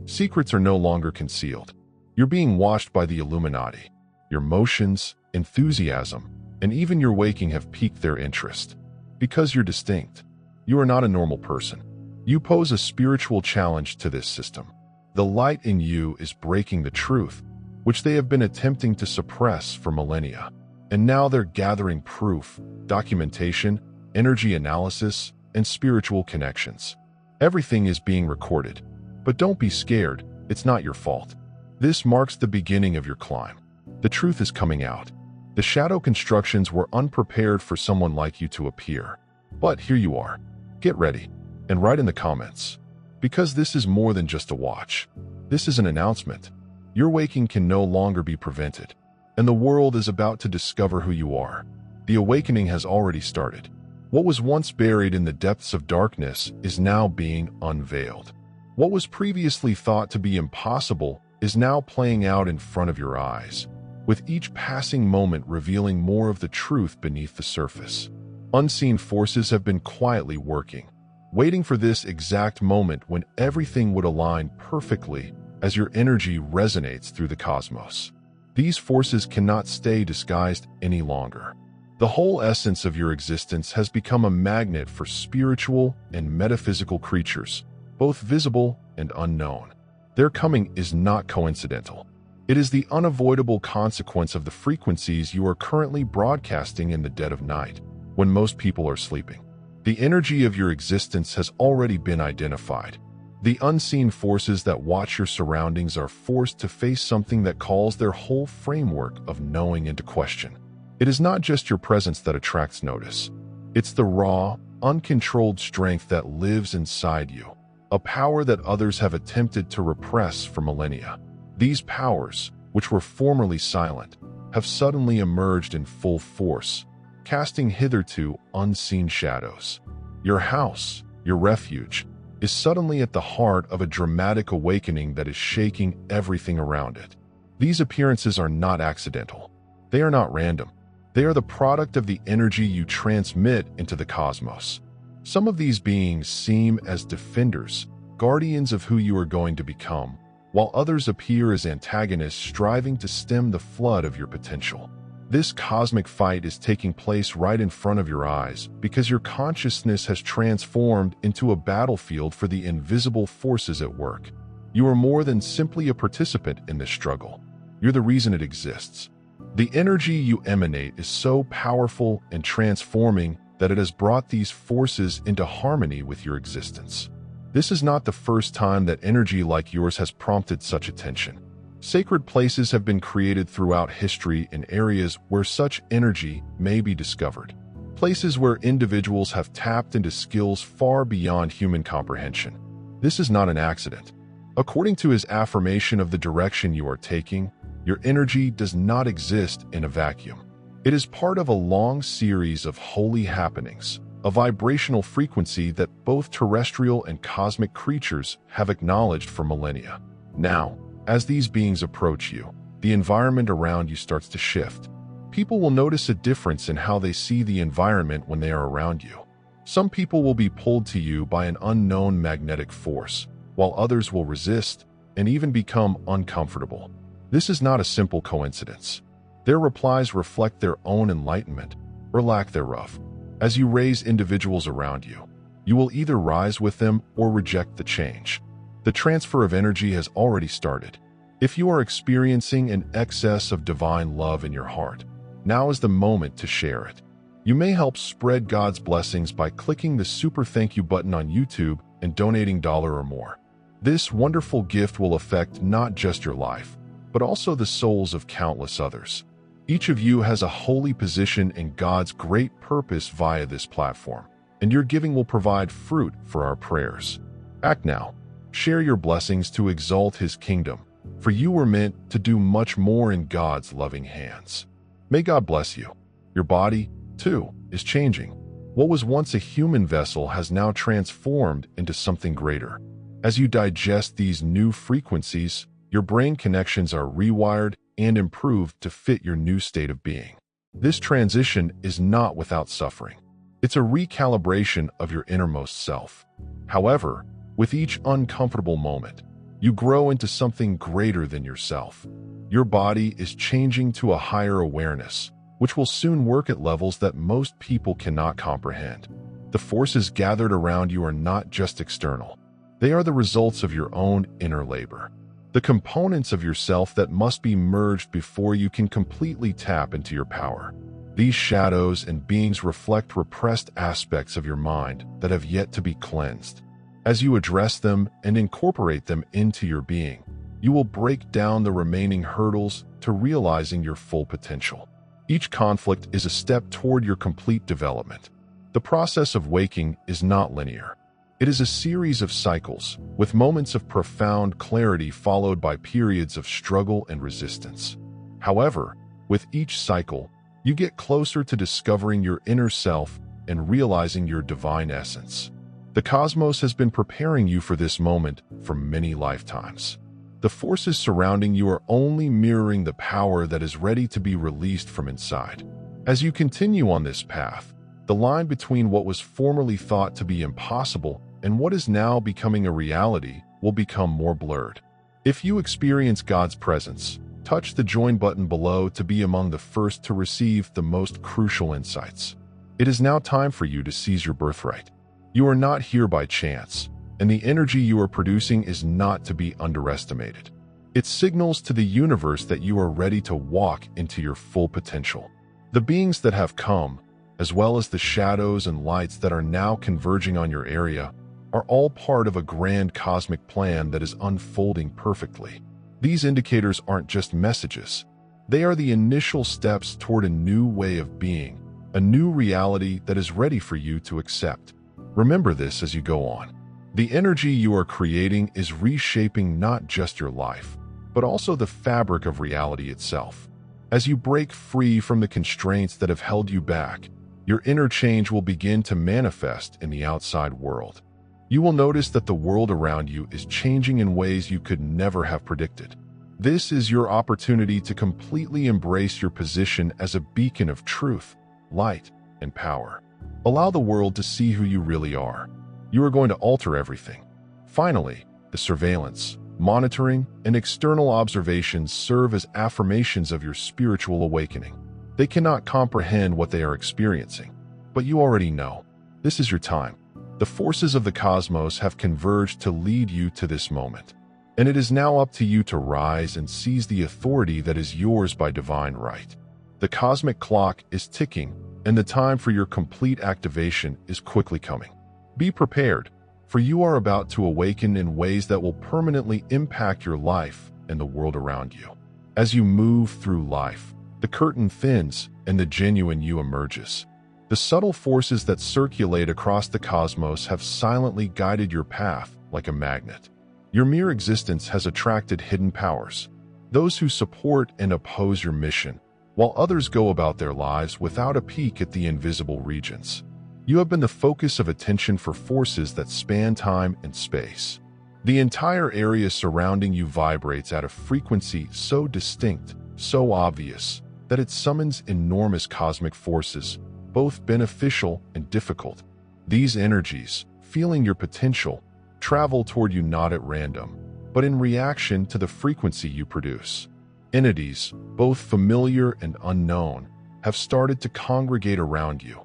Secrets are no longer concealed. You're being watched by the Illuminati. Your motions, enthusiasm, and even your waking have piqued their interest. Because you're distinct. You are not a normal person. You pose a spiritual challenge to this system. The light in you is breaking the truth, which they have been attempting to suppress for millennia. And now they're gathering proof, documentation, energy analysis, and spiritual connections. Everything is being recorded. But don't be scared, it's not your fault. This marks the beginning of your climb. The truth is coming out. The shadow constructions were unprepared for someone like you to appear. But here you are. Get ready, and write in the comments. Because this is more than just a watch. This is an announcement. Your waking can no longer be prevented, and the world is about to discover who you are. The awakening has already started. What was once buried in the depths of darkness is now being unveiled. What was previously thought to be impossible is now playing out in front of your eyes, with each passing moment revealing more of the truth beneath the surface. Unseen forces have been quietly working, waiting for this exact moment when everything would align perfectly as your energy resonates through the cosmos. These forces cannot stay disguised any longer. The whole essence of your existence has become a magnet for spiritual and metaphysical creatures, both visible and unknown. Their coming is not coincidental. It is the unavoidable consequence of the frequencies you are currently broadcasting in the dead of night, when most people are sleeping. The energy of your existence has already been identified. The unseen forces that watch your surroundings are forced to face something that calls their whole framework of knowing into question. It is not just your presence that attracts notice. It's the raw, uncontrolled strength that lives inside you, a power that others have attempted to repress for millennia. These powers, which were formerly silent, have suddenly emerged in full force, casting hitherto unseen shadows. Your house, your refuge, is suddenly at the heart of a dramatic awakening that is shaking everything around it. These appearances are not accidental. They are not random. They are the product of the energy you transmit into the cosmos. Some of these beings seem as defenders, guardians of who you are going to become, while others appear as antagonists striving to stem the flood of your potential. This cosmic fight is taking place right in front of your eyes because your consciousness has transformed into a battlefield for the invisible forces at work. You are more than simply a participant in this struggle. You're the reason it exists. The energy you emanate is so powerful and transforming that it has brought these forces into harmony with your existence. This is not the first time that energy like yours has prompted such attention. Sacred places have been created throughout history in areas where such energy may be discovered. Places where individuals have tapped into skills far beyond human comprehension. This is not an accident. According to his affirmation of the direction you are taking, your energy does not exist in a vacuum. It is part of a long series of holy happenings, a vibrational frequency that both terrestrial and cosmic creatures have acknowledged for millennia. Now, as these beings approach you, the environment around you starts to shift. People will notice a difference in how they see the environment when they are around you. Some people will be pulled to you by an unknown magnetic force, while others will resist and even become uncomfortable. This is not a simple coincidence. Their replies reflect their own enlightenment, or lack thereof. As you raise individuals around you, you will either rise with them or reject the change. The transfer of energy has already started. If you are experiencing an excess of divine love in your heart, now is the moment to share it. You may help spread God's blessings by clicking the super thank you button on YouTube and donating $1 or more. This wonderful gift will affect not just your life, but also the souls of countless others. Each of you has a holy position in God's great purpose via this platform, and your giving will provide fruit for our prayers. Act now. Share your blessings to exalt His kingdom, for you were meant to do much more in God's loving hands. May God bless you. Your body, too, is changing. What was once a human vessel has now transformed into something greater. As you digest these new frequencies, your brain connections are rewired and improved to fit your new state of being. This transition is not without suffering. It's a recalibration of your innermost self. However, with each uncomfortable moment, You grow into something greater than yourself. Your body is changing to a higher awareness, which will soon work at levels that most people cannot comprehend. The forces gathered around you are not just external. They are the results of your own inner labor. The components of yourself that must be merged before you can completely tap into your power. These shadows and beings reflect repressed aspects of your mind that have yet to be cleansed. As you address them and incorporate them into your being, you will break down the remaining hurdles to realizing your full potential. Each conflict is a step toward your complete development. The process of waking is not linear. It is a series of cycles, with moments of profound clarity followed by periods of struggle and resistance. However, with each cycle, you get closer to discovering your inner self and realizing your divine essence. The cosmos has been preparing you for this moment for many lifetimes. The forces surrounding you are only mirroring the power that is ready to be released from inside. As you continue on this path, the line between what was formerly thought to be impossible and what is now becoming a reality will become more blurred. If you experience God's presence, touch the join button below to be among the first to receive the most crucial insights. It is now time for you to seize your birthright. You are not here by chance, and the energy you are producing is not to be underestimated. It signals to the universe that you are ready to walk into your full potential. The beings that have come, as well as the shadows and lights that are now converging on your area, are all part of a grand cosmic plan that is unfolding perfectly. These indicators aren't just messages. They are the initial steps toward a new way of being, a new reality that is ready for you to accept. Remember this as you go on. The energy you are creating is reshaping not just your life, but also the fabric of reality itself. As you break free from the constraints that have held you back, your inner change will begin to manifest in the outside world. You will notice that the world around you is changing in ways you could never have predicted. This is your opportunity to completely embrace your position as a beacon of truth, light, and power. Allow the world to see who you really are. You are going to alter everything. Finally, the surveillance, monitoring, and external observations serve as affirmations of your spiritual awakening. They cannot comprehend what they are experiencing, but you already know. This is your time. The forces of the cosmos have converged to lead you to this moment, and it is now up to you to rise and seize the authority that is yours by divine right. The cosmic clock is ticking, and the time for your complete activation is quickly coming. Be prepared, for you are about to awaken in ways that will permanently impact your life and the world around you. As you move through life, the curtain thins and the genuine you emerges. The subtle forces that circulate across the cosmos have silently guided your path like a magnet. Your mere existence has attracted hidden powers, those who support and oppose your mission, while others go about their lives without a peek at the invisible regions. You have been the focus of attention for forces that span time and space. The entire area surrounding you vibrates at a frequency so distinct, so obvious, that it summons enormous cosmic forces, both beneficial and difficult. These energies, feeling your potential, travel toward you not at random, but in reaction to the frequency you produce. Entities, both familiar and unknown, have started to congregate around you,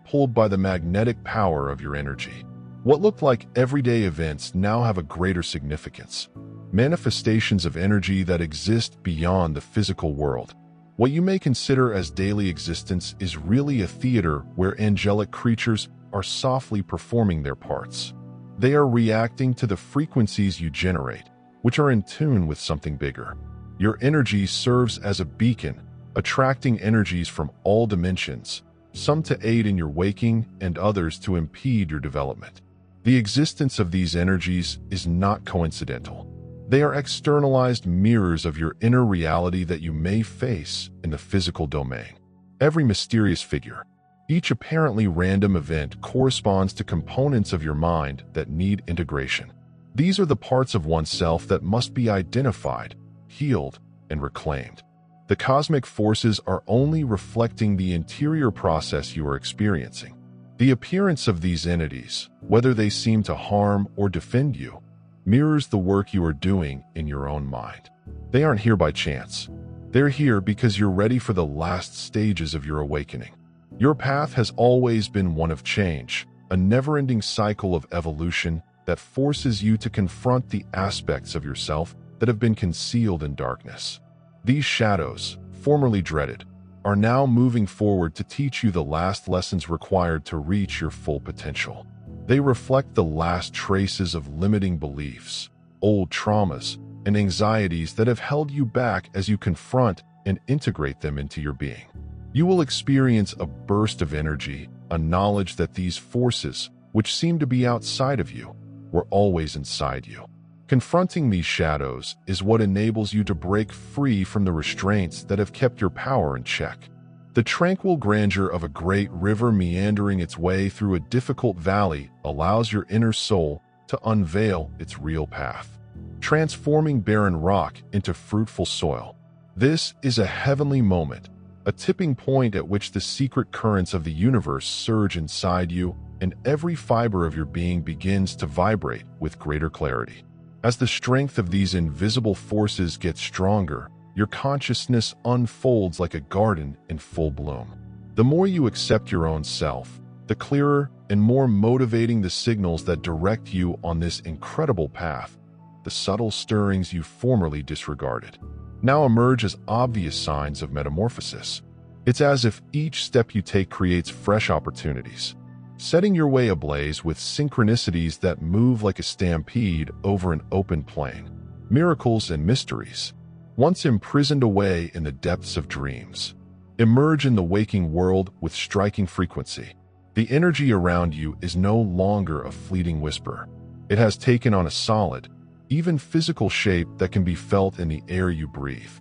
pulled by the magnetic power of your energy. What looked like everyday events now have a greater significance. Manifestations of energy that exist beyond the physical world. What you may consider as daily existence is really a theater where angelic creatures are softly performing their parts. They are reacting to the frequencies you generate, which are in tune with something bigger. Your energy serves as a beacon, attracting energies from all dimensions, some to aid in your waking and others to impede your development. The existence of these energies is not coincidental. They are externalized mirrors of your inner reality that you may face in the physical domain. Every mysterious figure, each apparently random event corresponds to components of your mind that need integration. These are the parts of oneself that must be identified, healed, and reclaimed. The cosmic forces are only reflecting the interior process you are experiencing. The appearance of these entities, whether they seem to harm or defend you, mirrors the work you are doing in your own mind. They aren't here by chance. They're here because you're ready for the last stages of your awakening. Your path has always been one of change, a never-ending cycle of evolution that forces you to confront the aspects of yourself that have been concealed in darkness. These shadows, formerly dreaded, are now moving forward to teach you the last lessons required to reach your full potential. They reflect the last traces of limiting beliefs, old traumas, and anxieties that have held you back as you confront and integrate them into your being. You will experience a burst of energy, a knowledge that these forces, which seem to be outside of you, were always inside you. Confronting these shadows is what enables you to break free from the restraints that have kept your power in check. The tranquil grandeur of a great river meandering its way through a difficult valley allows your inner soul to unveil its real path, transforming barren rock into fruitful soil. This is a heavenly moment, a tipping point at which the secret currents of the universe surge inside you and every fiber of your being begins to vibrate with greater clarity. As the strength of these invisible forces gets stronger, your consciousness unfolds like a garden in full bloom. The more you accept your own self, the clearer and more motivating the signals that direct you on this incredible path. The subtle stirrings you formerly disregarded now emerge as obvious signs of metamorphosis. It's as if each step you take creates fresh opportunities, setting your way ablaze with synchronicities that move like a stampede over an open plain. Miracles and mysteries, once imprisoned away in the depths of dreams, emerge in the waking world with striking frequency. The energy around you is no longer a fleeting whisper. It has taken on a solid, even physical shape that can be felt in the air you breathe.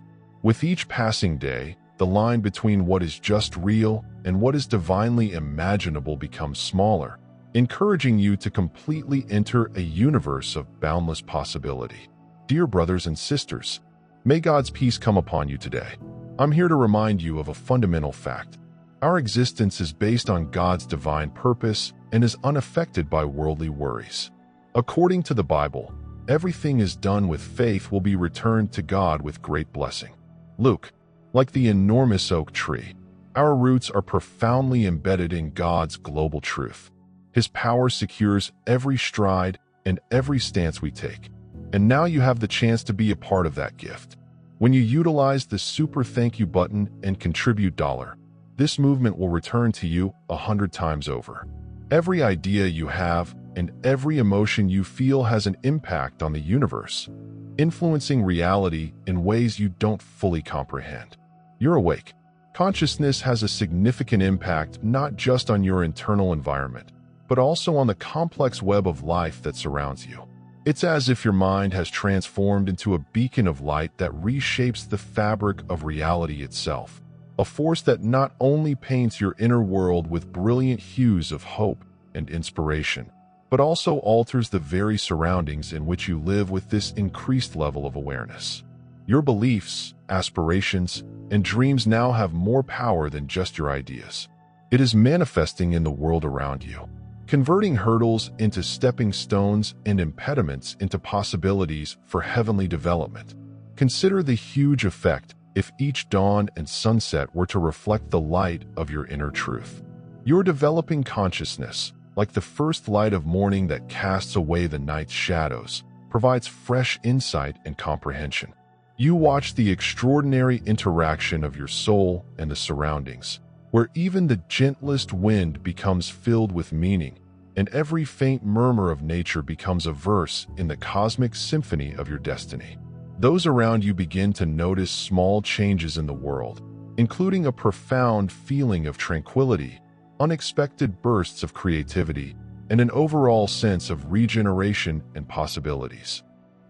With each passing day, the line between what is just real and what is divinely imaginable becomes smaller, encouraging you to completely enter a universe of boundless possibility. Dear brothers and sisters, may God's peace come upon you today. I'm here to remind you of a fundamental fact. Our existence is based on God's divine purpose and is unaffected by worldly worries. According to the Bible, everything is done with faith will be returned to God with great blessing. Luke, like the enormous oak tree, our roots are profoundly embedded in God's global truth. His power secures every stride and every stance we take. And now you have the chance to be a part of that gift. When you utilize the super thank you button and contribute $1, this movement will return to you 100 times over. Every idea you have and every emotion you feel has an impact on the universe, influencing reality in ways you don't fully comprehend. You're awake. Consciousness has a significant impact not just on your internal environment, but also on the complex web of life that surrounds you. It's as if your mind has transformed into a beacon of light that reshapes the fabric of reality itself, a force that not only paints your inner world with brilliant hues of hope and inspiration, but also alters the very surroundings in which you live with this increased level of awareness. Your beliefs, aspirations, and dreams now have more power than just your ideas. It is manifesting in the world around you, converting hurdles into stepping stones and impediments into possibilities for heavenly development. Consider the huge effect if each dawn and sunset were to reflect the light of your inner truth. Your developing consciousness, like the first light of morning that casts away the night's shadows, provides fresh insight and comprehension. You watch the extraordinary interaction of your soul and the surroundings, where even the gentlest wind becomes filled with meaning, and every faint murmur of nature becomes a verse in the cosmic symphony of your destiny. Those around you begin to notice small changes in the world, including a profound feeling of tranquility, unexpected bursts of creativity, and an overall sense of regeneration and possibilities.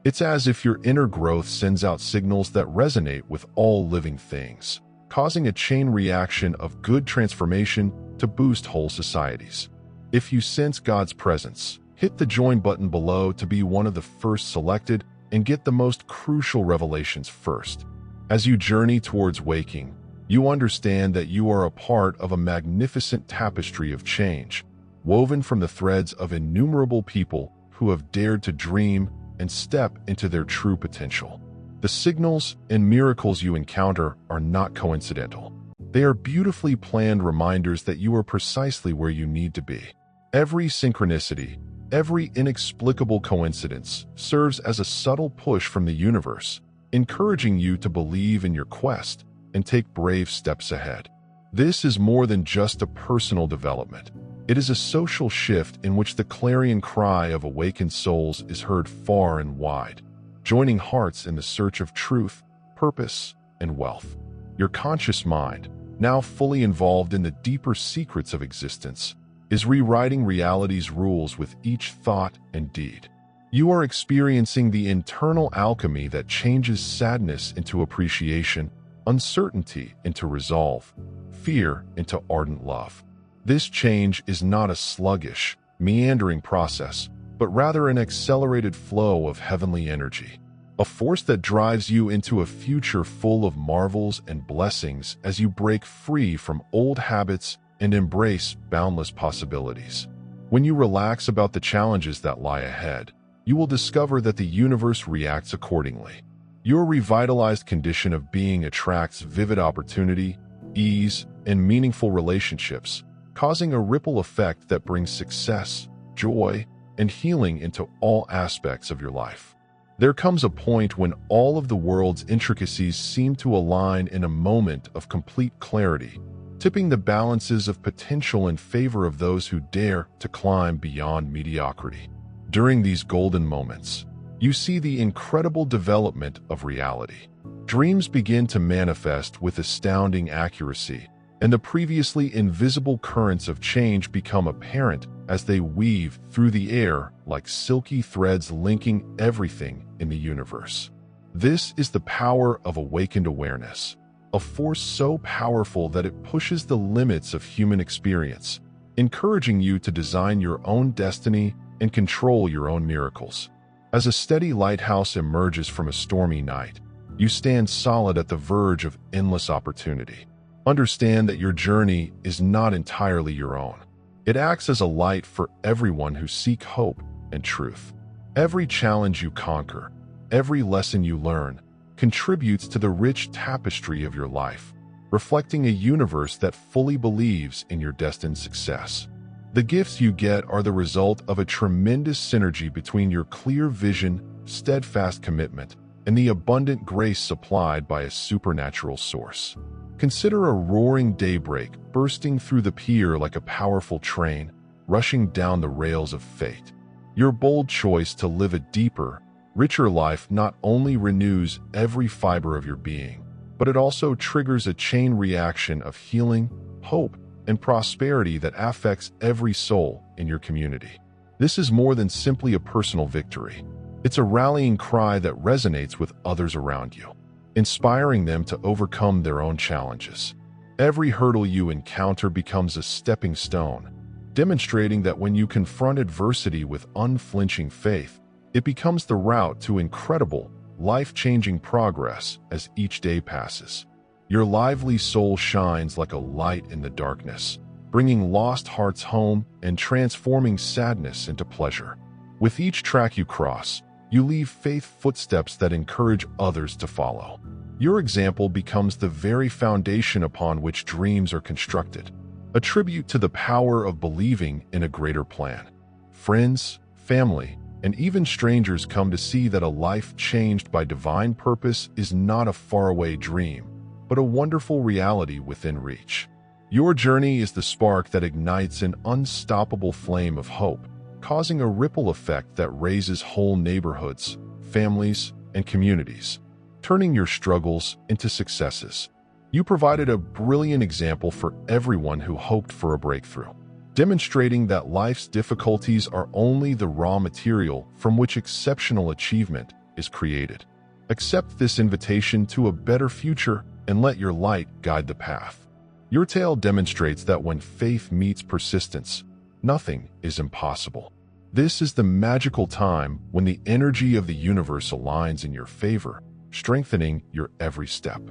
It's as if your inner growth sends out signals that resonate with all living things, causing a chain reaction of good transformation to boost whole societies. If you sense God's presence, hit the join button below to be one of the first selected and get the most crucial revelations first. As you journey towards waking, you understand that you are a part of a magnificent tapestry of change, woven from the threads of innumerable people who have dared to dream, and step into their true potential. The signals and miracles you encounter are not coincidental. They are beautifully planned reminders that you are precisely where you need to be. Every synchronicity, every inexplicable coincidence serves as a subtle push from the universe, encouraging you to believe in your quest and take brave steps ahead. This is more than just a personal development. It is a social shift in which the clarion cry of awakened souls is heard far and wide, joining hearts in the search of truth, purpose, and wealth. Your conscious mind, now fully involved in the deeper secrets of existence, is rewriting reality's rules with each thought and deed. You are experiencing the internal alchemy that changes sadness into appreciation, uncertainty into resolve, fear into ardent love. This change is not a sluggish, meandering process, but rather an accelerated flow of heavenly energy, a force that drives you into a future full of marvels and blessings as you break free from old habits and embrace boundless possibilities. When you relax about the challenges that lie ahead, you will discover that the universe reacts accordingly. Your revitalized condition of being attracts vivid opportunity, ease, and meaningful relationships, causing a ripple effect that brings success, joy, and healing into all aspects of your life. There comes a point when all of the world's intricacies seem to align in a moment of complete clarity, tipping the balances of potential in favor of those who dare to climb beyond mediocrity. During these golden moments, you see the incredible development of reality. Dreams begin to manifest with astounding accuracy, and the previously invisible currents of change become apparent as they weave through the air like silky threads linking everything in the universe. This is the power of awakened awareness, a force so powerful that it pushes the limits of human experience, encouraging you to design your own destiny and control your own miracles. As a steady lighthouse emerges from a stormy night, you stand solid at the verge of endless opportunity. Understand that your journey is not entirely your own. It acts as a light for everyone who seek hope and truth. Every challenge you conquer, every lesson you learn, contributes to the rich tapestry of your life, reflecting a universe that fully believes in your destined success. The gifts you get are the result of a tremendous synergy between your clear vision, steadfast commitment, and the abundant grace supplied by a supernatural source. Consider a roaring daybreak bursting through the pier like a powerful train, rushing down the rails of fate. Your bold choice to live a deeper, richer life not only renews every fiber of your being, but it also triggers a chain reaction of healing, hope, and prosperity that affects every soul in your community. This is more than simply a personal victory. It's a rallying cry that resonates with others around you, inspiring them to overcome their own challenges. Every hurdle you encounter becomes a stepping stone, demonstrating that when you confront adversity with unflinching faith, it becomes the route to incredible, life-changing progress as each day passes. Your lively soul shines like a light in the darkness, bringing lost hearts home and transforming sadness into pleasure. With each track you cross, you leave faith footsteps that encourage others to follow. Your example becomes the very foundation upon which dreams are constructed, a tribute to the power of believing in a greater plan. Friends, family, and even strangers come to see that a life changed by divine purpose is not a faraway dream, but a wonderful reality within reach. Your journey is the spark that ignites an unstoppable flame of hope, causing a ripple effect that raises whole neighborhoods, families, and communities, turning your struggles into successes. You provided a brilliant example for everyone who hoped for a breakthrough, demonstrating that life's difficulties are only the raw material from which exceptional achievement is created. Accept this invitation to a better future and let your light guide the path. Your tale demonstrates that when faith meets persistence, nothing is impossible. This is the magical time when the energy of the universe aligns in your favor, strengthening your every step.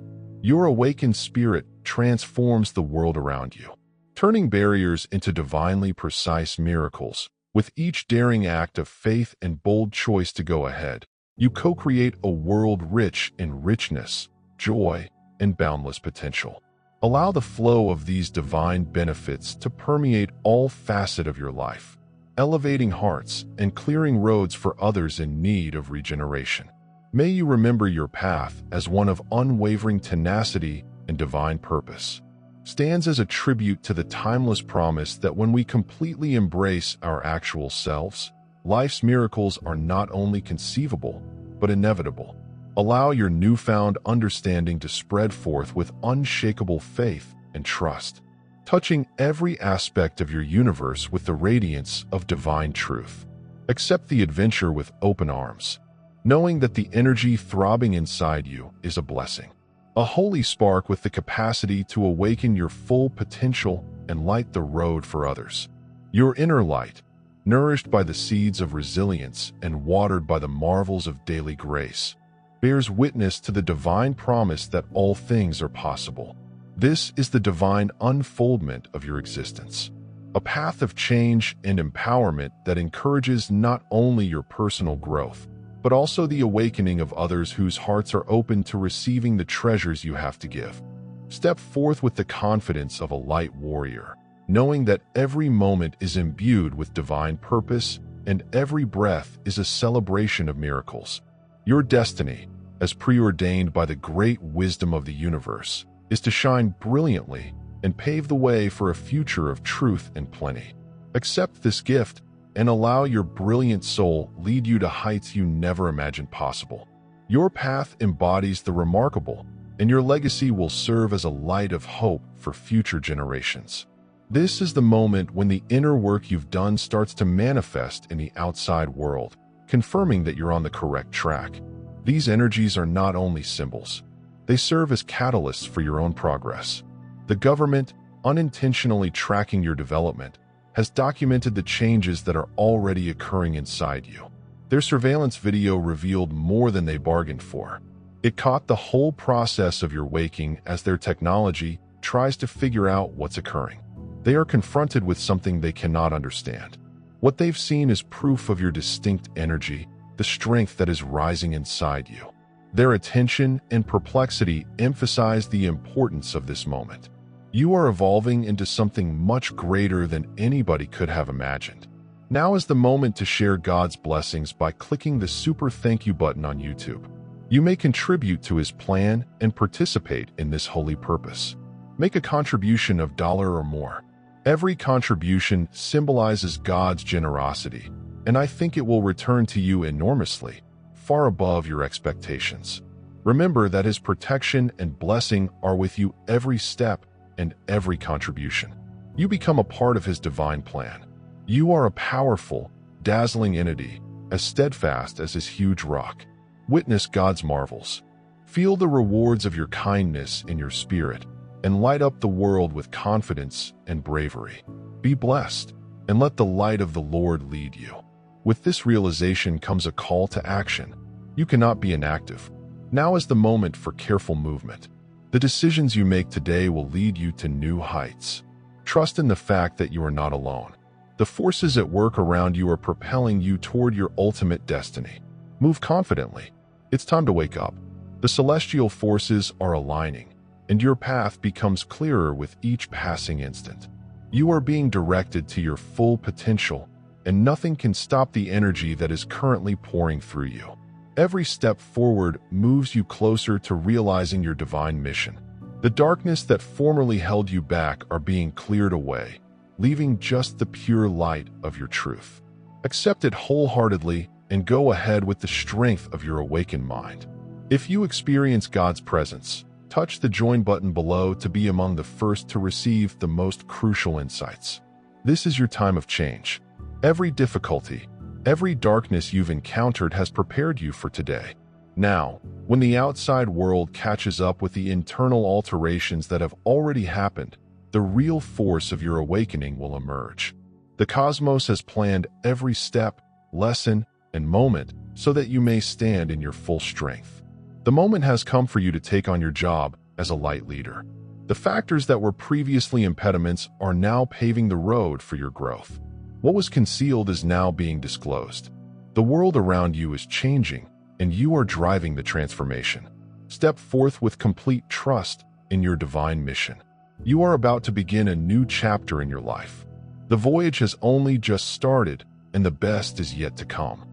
Your awakened spirit transforms the world around you, turning barriers into divinely precise miracles, With each daring act of faith and bold choice to go ahead, you co-create a world rich in richness, joy, and boundless potential. Allow the flow of these divine benefits to permeate all facets of your life, elevating hearts and clearing roads for others in need of regeneration. May you remember your path as one of unwavering tenacity and divine purpose. Stands as a tribute to the timeless promise that when we completely embrace our actual selves, life's miracles are not only conceivable, but inevitable. Allow your newfound understanding to spread forth with unshakable faith and trust, touching every aspect of your universe with the radiance of divine truth. Accept the adventure with open arms, knowing that the energy throbbing inside you is a blessing, a holy spark with the capacity to awaken your full potential and light the road for others. Your inner light, nourished by the seeds of resilience and watered by the marvels of daily grace, bears witness to the divine promise that all things are possible. This is the divine unfoldment of your existence, a path of change and empowerment that encourages not only your personal growth, but also the awakening of others whose hearts are open to receiving the treasures you have to give. Step forth with the confidence of a light warrior, knowing that every moment is imbued with divine purpose and every breath is a celebration of miracles. Your destiny, as preordained by the great wisdom of the universe, is to shine brilliantly and pave the way for a future of truth and plenty. Accept this gift and allow your brilliant soul lead you to heights you never imagined possible. Your path embodies the remarkable, and your legacy will serve as a light of hope for future generations. This is the moment when the inner work you've done starts to manifest in the outside world, confirming that you're on the correct track. These energies are not only symbols, they serve as catalysts for your own progress. The government, unintentionally tracking your development, has documented the changes that are already occurring inside you. Their surveillance video revealed more than they bargained for. It caught the whole process of your waking as their technology tries to figure out what's occurring. They are confronted with something they cannot understand. What they've seen is proof of your distinct energy, the strength that is rising inside you. Their attention and perplexity emphasize the importance of this moment. You are evolving into something much greater than anybody could have imagined. Now is the moment to share God's blessings by clicking the super thank you button on YouTube. You may contribute to His plan and participate in this holy purpose. Make a contribution of $1 or more. Every contribution symbolizes God's generosity, and I think it will return to you enormously, far above your expectations. Remember that His protection and blessing are with you every step and every contribution. You become a part of His divine plan. You are a powerful, dazzling entity, as steadfast as His huge rock. Witness God's marvels. Feel the rewards of your kindness in your spirit, and light up the world with confidence and bravery. Be blessed, and let the light of the Lord lead you. With this realization comes a call to action. You cannot be inactive. Now is the moment for careful movement. The decisions you make today will lead you to new heights. Trust in the fact that you are not alone. The forces at work around you are propelling you toward your ultimate destiny. Move confidently. It's time to wake up. The celestial forces are aligning, and your path becomes clearer with each passing instant. You are being directed to your full potential, and nothing can stop the energy that is currently pouring through you. Every step forward moves you closer to realizing your divine mission. The darkness that formerly held you back are being cleared away, leaving just the pure light of your truth. Accept it wholeheartedly and go ahead with the strength of your awakened mind. If you experience God's presence, touch the join button below to be among the first to receive the most crucial insights. This is your time of change. Every difficulty, every darkness you've encountered has prepared you for today. Now, when the outside world catches up with the internal alterations that have already happened, the real force of your awakening will emerge. The cosmos has planned every step, lesson, and moment so that you may stand in your full strength. The moment has come for you to take on your job as a light leader. The factors that were previously impediments are now paving the road for your growth. What was concealed is now being disclosed. The world around you is changing, and you are driving the transformation. Step forth with complete trust in your divine mission. You are about to begin a new chapter in your life. The voyage has only just started, and the best is yet to come.